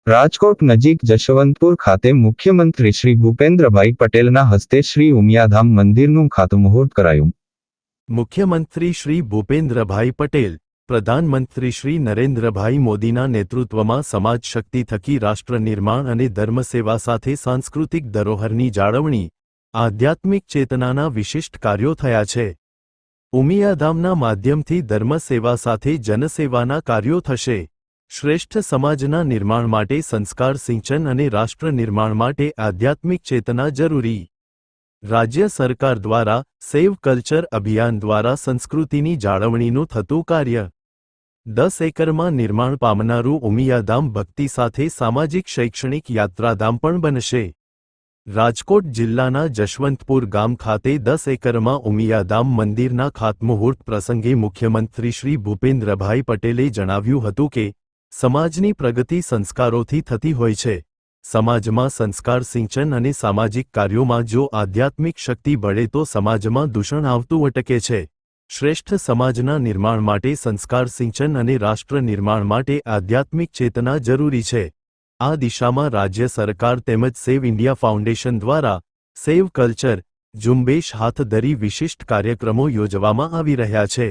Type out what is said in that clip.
રાજકોટ નજીક જશવંતપુર ખાતે મુખ્યમંત્રી શ્રી ભૂપેન્દ્રભાઈ પટેલના હસ્તે શ્રી ઉમિયાધામ મંદિરનું ખાતમુહૂર્ત કરાયું। મુખ્યમંત્રી શ્રી ભૂપેન્દ્રભાઈ પટેલ, પ્રધાનમંત્રી શ્રી નરેન્દ્રભાઈ મોદીના નેતૃત્વમાં સમાજ શક્તિ થકી રાષ્ટ્ર નિર્માણ અને ધર્મસેવા સાથે સાંસ્કૃતિક ધરોહરની જાળવણી, આધ્યાત્મિક ચેતનાના વિશિષ્ટ કાર્યો થયા છે। ઉમિયાધામના માધ્યમથી ધર્મસેવા સાથે જનસેવાના કાર્યો થશે। શ્રેષ્ઠ સમાજના નિર્માણ માટે સંસ્કાર સિંચન અને રાષ્ટ્ર નિર્માણ માટે આધ્યાત્મિક ચેતના જરૂરી। રાજ્ય સરકાર દ્વારા સેવ કલ્ચર અભિયાન દ્વારા સંસ્કૃતિની જાળવણીનું થતું કાર્ય। 10 એકરમાં નિર્માણ પામનારું ઉમિયાધામ ભક્તિ સાથે સામાજિક શૈક્ષણિક યાત્રાધામ પણ બનશે। રાજકોટ જિલ્લાના જશવંતપુર ગામ ખાતે 10 એકરમાં ઉમિયાધામ મંદિરના ખાતમુહૂર્ત પ્રસંગે મુખ્યમંત્રી શ્રી ભૂપેન્દ્રભાઈ પટેલે જણાવ્યું હતું કે સમાજની પ્રગતિ સંસ્કારોથી થતી હોય છે। સમાજમાં સંસ્કાર સિંચન અને સામાજિક કાર્યોમાં જો આધ્યાત્મિક શક્તિ બળે તો સમાજમાં દૂષણ આવતું અટકે છે। શ્રેષ્ઠ સમાજના નિર્માણ માટે સંસ્કાર સિંચન અને રાષ્ટ્ર નિર્માણ માટે આધ્યાત્મિક ચેતના જરૂરી છે। આ દિશામાં રાજ્ય સરકાર તેમજ સેવ ઇન્ડિયા ફાઉન્ડેશન દ્વારા સેવ કલ્ચર ઝુંબેશ હાથ ધરી વિશિષ્ટ કાર્યક્રમો યોજવામાં આવી રહ્યા છે।